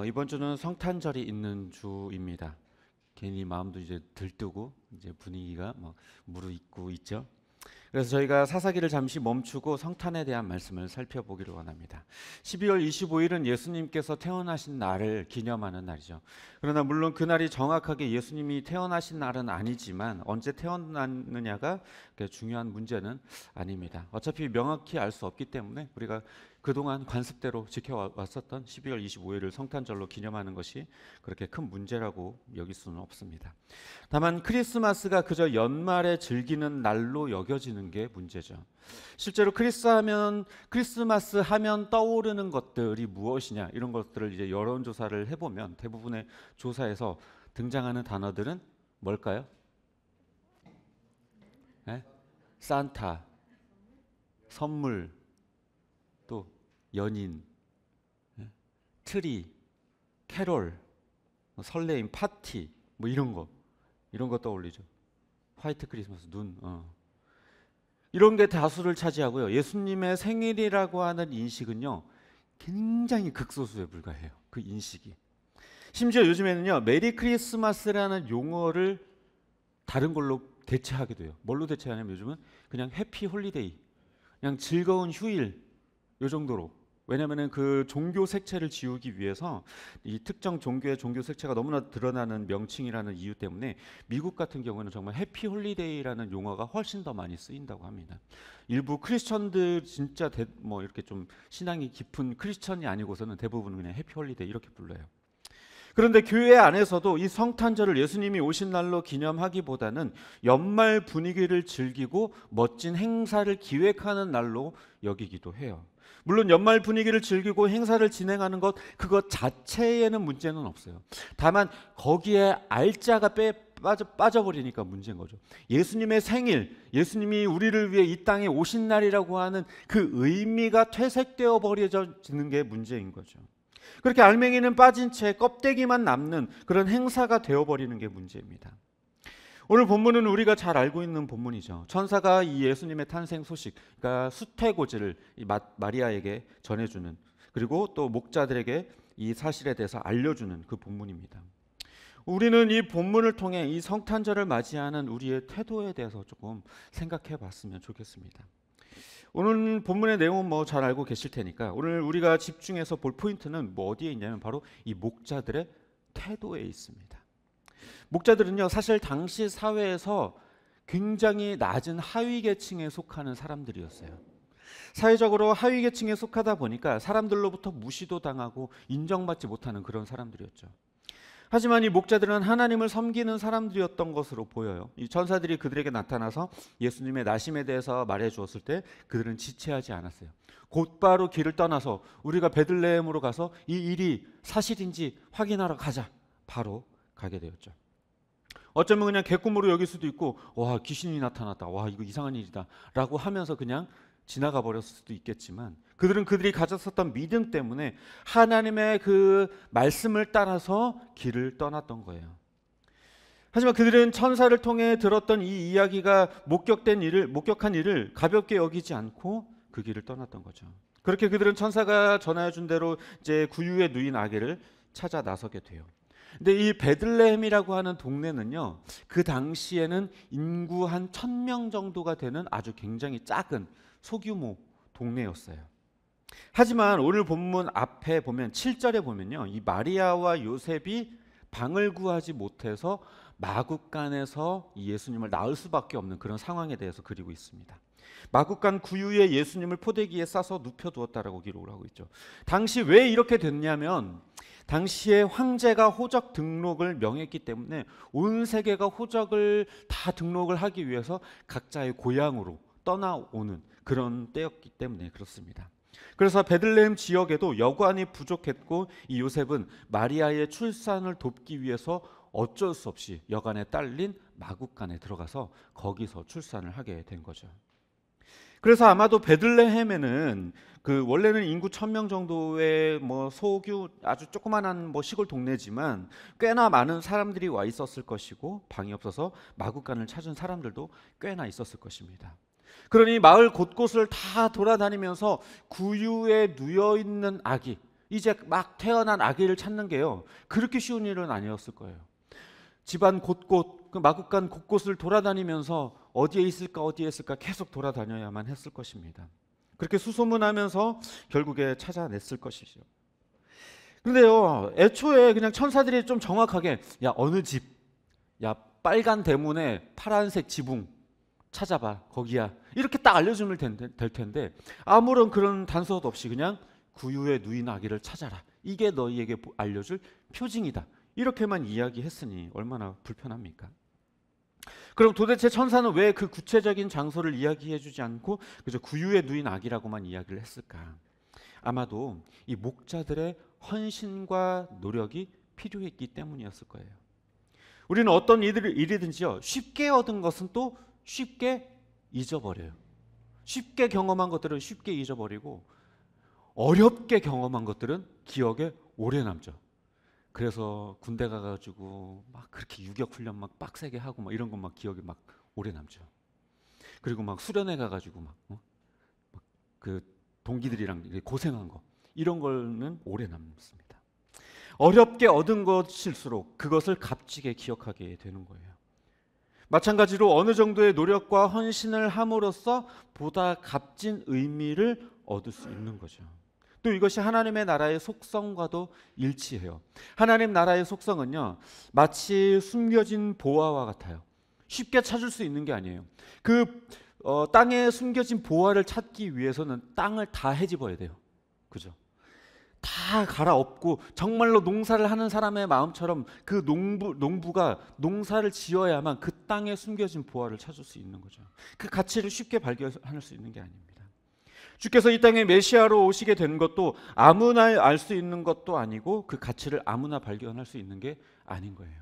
이번 주는 성탄절이 있는 주입니다. 괜히 마음도 이제 들뜨고 이제 분위기가 막 무르익고 있죠. 그래서 저희가 사사기를 잠시 멈추고 성탄에 대한 말씀을 살펴보기를 원합니다. 12월 25일은 예수님께서 태어나신 날을 기념하는 날이죠. 그러나 물론 그날이 정확하게 예수님이 태어나신 날은 아니지만 언제 태어났느냐가 중요한 문제는 아닙니다. 어차피 명확히 알 수 없기 때문에 우리가 그동안 관습대로 지켜왔었던 12월 25일을 성탄절로 기념하는 것이 그렇게 큰 문제라고 여길 수는 없습니다. 다만 크리스마스가 그저 연말에 즐기는 날로 여겨지는 게 문제죠. 실제로 크리스마스 하면 떠오르는 것들이 무엇이냐, 이런 것들을 이제 여론조사를 해보면 대부분의 조사에서 등장하는 단어들은 뭘까요? 네? 산타, 선물, 또 연인, 트리, 캐롤, 설레임, 파티, 뭐 이런 거 떠올리죠. 화이트 크리스마스, 눈, 이런 게 다수를 차지하고요. 예수님의 생일이라고 하는 인식은요, 굉장히 극소수에 불과해요. 그 인식이. 심지어 요즘에는요, 메리 크리스마스라는 용어를 다른 걸로 대체하게 돼요. 뭘로 대체하냐면 요즘은 그냥 해피 홀리데이, 그냥 즐거운 휴일, 요 정도로. 왜냐하면 그 종교 색채를 지우기 위해서 이 특정 종교의 종교 색채가 너무나 드러나는 명칭이라는 이유 때문에 미국 같은 경우는 정말 해피 홀리데이라는 용어가 훨씬 더 많이 쓰인다고 합니다. 일부 크리스천들 진짜 뭐 이렇게 좀 신앙이 깊은 크리스천이 아니고서는 대부분 그냥 해피 홀리데이 이렇게 불러요. 그런데 교회 안에서도 이 성탄절을 예수님이 오신 날로 기념하기보다는 연말 분위기를 즐기고 멋진 행사를 기획하는 날로 여기기도 해요. 물론 연말 분위기를 즐기고 행사를 진행하는 그것 자체에는 문제는 없어요. 다만 거기에 알짜가 빠져버리니까 문제인 거죠. 예수님의 생일, 예수님이 우리를 위해 이 땅에 오신 날이라고 하는 그 의미가 퇴색되어 버려지는 게 문제인 거죠. 그렇게 알맹이는 빠진 채 껍데기만 남는 그런 행사가 되어버리는 게 문제입니다. 오늘 본문은 우리가 잘 알고 있는 본문이죠. 천사가 이 예수님의 탄생 소식, 그러니까 수태고지를 이 마리아에게 전해주는, 그리고 또 목자들에게 이 사실에 대해서 알려주는 그 본문입니다. 우리는 이 본문을 통해 이 성탄절을 맞이하는 우리의 태도에 대해서 조금 생각해 봤으면 좋겠습니다. 오늘 본문의 내용은 뭐 잘 알고 계실 테니까 오늘 우리가 집중해서 볼 포인트는 뭐 어디에 있냐면 바로 이 목자들의 태도에 있습니다. 목자들은요, 사실 당시 사회에서 굉장히 낮은 하위 계층에 속하는 사람들이었어요. 사회적으로 하위 계층에 속하다 보니까 사람들로부터 무시도 당하고 인정받지 못하는 그런 사람들이었죠. 하지만 이 목자들은 하나님을 섬기는 사람들이었던 것으로 보여요. 이 천사들이 그들에게 나타나서 예수님의 나심에 대해서 말해 주었을 때 그들은 지체하지 않았어요. 곧바로 길을 떠나서 우리가 베들레헴으로 가서 이 일이 사실인지 확인하러 가자. 바로 가게 되었죠. 어쩌면 그냥 개꿈으로 여길 수도 있고, 와, 귀신이 나타났다, 와, 이거 이상한 일이다 라고 하면서 그냥 지나가 버렸을 수도 있겠지만 그들은 그들이 가졌었던 믿음 때문에 하나님의 그 말씀을 따라서 길을 떠났던 거예요. 하지만 그들은 천사를 통해 들었던 이 이야기가 목격한 일을 가볍게 여기지 않고 그 길을 떠났던 거죠. 그렇게 그들은 천사가 전하여 준 대로 이제 구유에 누인 아기를 찾아 나서게 돼요. 근데 이 베들레헴이라고 하는 동네는요, 그 당시에는 인구 한 1000명 정도가 되는 아주 굉장히 작은 소규모 동네였어요. 하지만 오늘 본문 앞에 보면 7절에 보면요, 이 마리아와 요셉이 방을 구하지 못해서 마굿간에서 예수님을 낳을 수밖에 없는 그런 상황에 대해서 그리고 있습니다. 마굿간 구유에 예수님을 포대기에 싸서 눕혀두었다라고 기록을 하고 있죠. 당시 왜 이렇게 됐냐면 당시에 황제가 호적 등록을 명했기 때문에 온 세계가 호적을 다 등록을 하기 위해서 각자의 고향으로 떠나오는 그런 때였기 때문에 그렇습니다. 그래서 베들레헴 지역에도 여관이 부족했고 이 요셉은 마리아의 출산을 돕기 위해서 어쩔 수 없이 여관에 딸린 마굿간에 들어가서 거기서 출산을 하게 된 거죠. 그래서 아마도 베들레헴에는 그 원래는 인구 1000명 정도의 뭐 소규 아주 조그만한 뭐 시골 동네지만 꽤나 많은 사람들이 와 있었을 것이고 방이 없어서 마굿간을 찾은 사람들도 꽤나 있었을 것입니다. 그러니 마을 곳곳을 다 돌아다니면서 구유에 누워 있는 아기, 이제 막 태어난 아기를 찾는 게요, 그렇게 쉬운 일은 아니었을 거예요. 집안 곳곳, 그 마구간 곳곳을 돌아다니면서 어디에 있을까 어디에 있을까 계속 돌아다녀야만 했을 것입니다. 그렇게 수소문하면서 결국에 찾아냈을 것이죠. 그런데요, 애초에 그냥 천사들이 좀 정확하게, 야 어느 집, 야 빨간 대문에 파란색 지붕 찾아봐, 거기야, 이렇게 딱 알려주면 될 텐데 아무런 그런 단서도 없이 그냥 구유에 누인 아기를 찾아라, 이게 너희에게 알려줄 표징이다, 이렇게만 이야기했으니 얼마나 불편합니까? 그럼 도대체 천사는 왜 그 구체적인 장소를 이야기해주지 않고 그저 구유에 누인 아기라고만 이야기를 했을까? 아마도 이 목자들의 헌신과 노력이 필요했기 때문이었을 거예요. 우리는 어떤 일이든지요, 쉽게 얻은 것은 또 쉽게 잊어버려요. 쉽게 경험한 것들은 쉽게 잊어버리고 어렵게 경험한 것들은 기억에 오래 남죠. 그래서 군대 가가지고 막 그렇게 유격 훈련 막 빡세게 하고 막 이런 건 막 기억에 막 오래 남죠. 그리고 막 수련회 가가지고 막 그 동기들이랑 고생한 거, 이런 거는 오래 남습니다. 어렵게 얻은 것일수록 그것을 값지게 기억하게 되는 거예요. 마찬가지로 어느 정도의 노력과 헌신을 함으로써 보다 값진 의미를 얻을 수 있는 거죠. 또 이것이 하나님의 나라의 속성과도 일치해요. 하나님 나라의 속성은요, 마치 숨겨진 보화와 같아요. 쉽게 찾을 수 있는 게 아니에요. 땅에 숨겨진 보화를 찾기 위해서는 땅을 다 헤집어야 돼요. 그죠? 다 갈아엎고 정말로 농사를 하는 사람의 마음처럼 그 농부가 농사를 지어야만 그 땅에 숨겨진 보화를 찾을 수 있는 거죠. 그 가치를 쉽게 발견할 수 있는 게 아닙니다. 주께서 이 땅에 메시아로 오시게 된 것도 아무나 알 수 있는 것도 아니고 그 가치를 아무나 발견할 수 있는 게 아닌 거예요.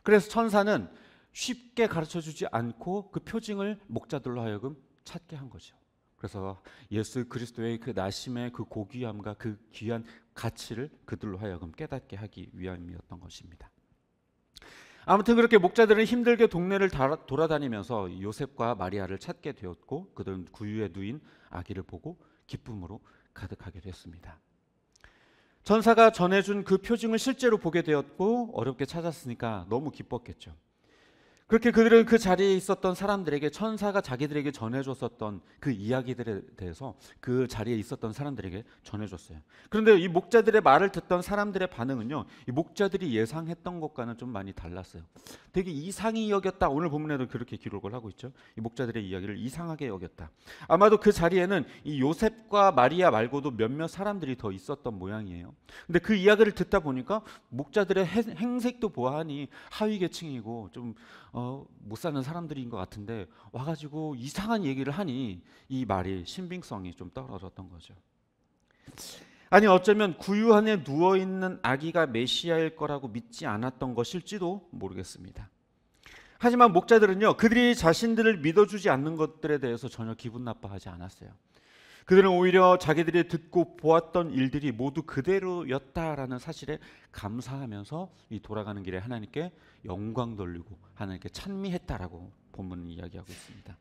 그래서 천사는 쉽게 가르쳐주지 않고 그 표징을 목자들로 하여금 찾게 한 거죠. 그래서 예수 그리스도의 그 나심의 그 고귀함과 그 귀한 가치를 그들로 하여금 깨닫게 하기 위함이었던 것입니다. 아무튼 그렇게 목자들은 힘들게 동네를 돌아다니면서 요셉과 마리아를 찾게 되었고 그들은 구유에 누인 아기를 보고 기쁨으로 가득하게 됐습니다. 천사가 전해준 그 표징을 실제로 보게 되었고 어렵게 찾았으니까 너무 기뻤겠죠. 그렇게 그들은 그 자리에 있었던 사람들에게, 천사가 자기들에게 전해줬었던 그 이야기들에 대해서 그 자리에 있었던 사람들에게 전해줬어요. 그런데 이 목자들의 말을 듣던 사람들의 반응은요, 이 목자들이 예상했던 것과는 좀 많이 달랐어요. 되게 이상히 여겼다. 오늘 본문에도 그렇게 기록을 하고 있죠. 이 목자들의 이야기를 이상하게 여겼다. 아마도 그 자리에는 이 요셉과 마리아 말고도 몇몇 사람들이 더 있었던 모양이에요. 근데 그 이야기를 듣다 보니까 목자들의 행색도 보아하니 하위 계층이고 좀 못 사는 사람들인 것 같은데 와가지고 이상한 얘기를 하니 이 말이 신빙성이 좀 떨어졌던 거죠. 아니 어쩌면 구유 안에 누워있는 아기가 메시아일 거라고 믿지 않았던 것일지도 모르겠습니다. 하지만 목자들은요, 그들이 자신들을 믿어주지 않는 것들에 대해서 전혀 기분 나빠하지 않았어요. 그들은 오히려 자기들이 듣고 보았던 일들이 모두 그대로였다라는 사실에 감사하면서 이 돌아가는 길에 하나님께 영광 돌리고 하나님께 찬미했다라고 본문은 이야기하고 있습니다.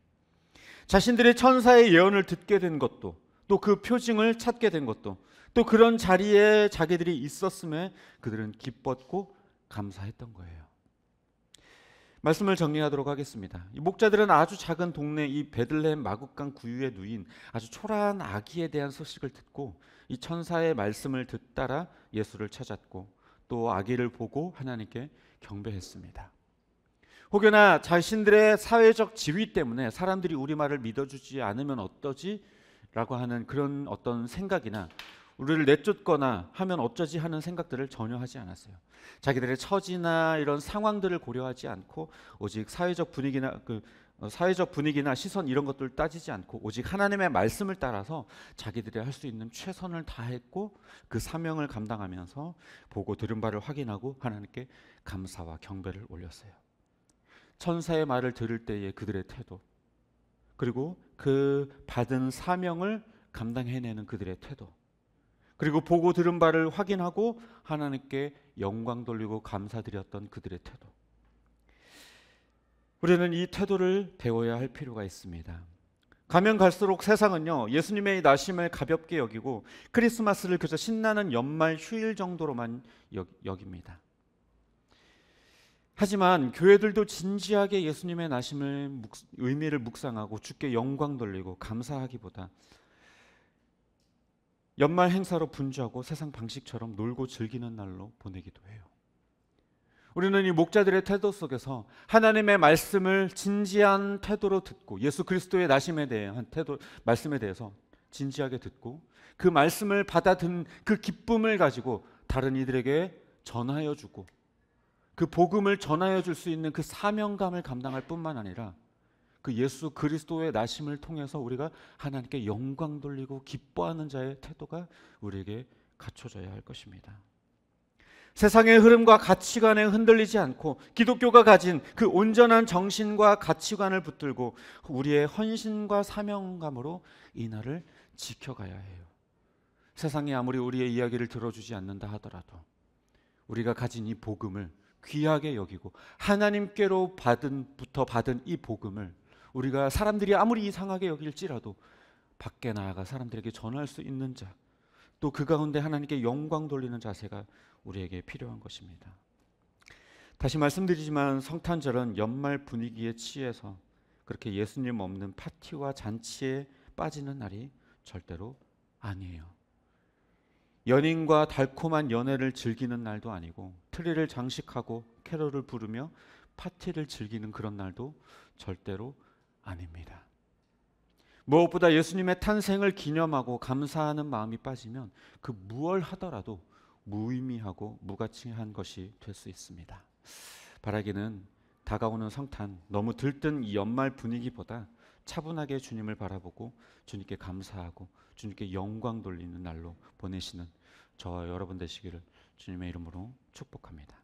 자신들이 천사의 예언을 듣게 된 것도, 또 그 표징을 찾게 된 것도, 또 그런 자리에 자기들이 있었음에 그들은 기뻤고 감사했던 거예요. 말씀을 정리하도록 하겠습니다. 이 목자들은 아주 작은 동네 이 베들레헴 마구간 구유에 누인 아주 초라한 아기에 대한 소식을 듣고 이 천사의 말씀을 듣따라 예수를 찾았고 또 아기를 보고 하나님께 경배했습니다. 혹여나 자신들의 사회적 지위 때문에 사람들이 우리 말을 믿어주지 않으면 어떠지? 라고 하는 그런 어떤 생각이나 우리를 내쫓거나 하면 어쩌지 하는 생각들을 전혀 하지 않았어요. 자기들의 처지나 이런 상황들을 고려하지 않고 오직 사회적 분위기나 시선 이런 것들을 따지지 않고 오직 하나님의 말씀을 따라서 자기들이 할 수 있는 최선을 다했고 그 사명을 감당하면서 보고 들은 바를 확인하고 하나님께 감사와 경배를 올렸어요. 천사의 말을 들을 때의 그들의 태도, 그리고 그 받은 사명을 감당해내는 그들의 태도, 그리고 보고 들은 바를 확인하고 하나님께 영광 돌리고 감사드렸던 그들의 태도. 우리는 이 태도를 배워야 할 필요가 있습니다. 가면 갈수록 세상은요, 예수님의 나심을 가볍게 여기고 크리스마스를 그저 신나는 연말 휴일 정도로만 여깁니다. 하지만 교회들도 진지하게 예수님의 나심을 의미를 묵상하고 주께 영광 돌리고 감사하기보다 연말 행사로 분주하고 세상 방식처럼 놀고 즐기는 날로 보내기도 해요. 우리는 이 목자들의 태도 속에서 하나님의 말씀을 진지한 태도로 듣고 예수 그리스도의 나심에 대한 말씀에 대해서 진지하게 듣고 그 말씀을 받아든 그 기쁨을 가지고 다른 이들에게 전하여 주고 그 복음을 전하여 줄 수 있는 그 사명감을 감당할 뿐만 아니라 그 예수 그리스도의 나심을 통해서 우리가 하나님께 영광 돌리고 기뻐하는 자의 태도가 우리에게 갖춰져야 할 것입니다. 세상의 흐름과 가치관에 흔들리지 않고 기독교가 가진 그 온전한 정신과 가치관을 붙들고 우리의 헌신과 사명감으로 이 날을 지켜가야 해요. 세상이 아무리 우리의 이야기를 들어주지 않는다 하더라도 우리가 가진 이 복음을 귀하게 여기고 하나님께로부터 받은 이 복음을 우리가 사람들이 아무리 이상하게 여길지라도 밖에 나아가 사람들에게 전할 수 있는 자, 또 그 가운데 하나님께 영광 돌리는 자세가 우리에게 필요한 것입니다. 다시 말씀드리지만 성탄절은 연말 분위기에 취해서 그렇게 예수님 없는 파티와 잔치에 빠지는 날이 절대로 아니에요. 연인과 달콤한 연애를 즐기는 날도 아니고 트리를 장식하고 캐롤을 부르며 파티를 즐기는 그런 날도 절대로 아닙니다. 무엇보다 예수님의 탄생을 기념하고 감사하는 마음이 빠지면 그 무얼 하더라도 무의미하고 무가치한 것이 될 수 있습니다. 바라기는 다가오는 성탄, 너무 들뜬 이 연말 분위기보다 차분하게 주님을 바라보고 주님께 감사하고 주님께 영광 돌리는 날로 보내시는 저와 여러분 되시기를 주님의 이름으로 축복합니다.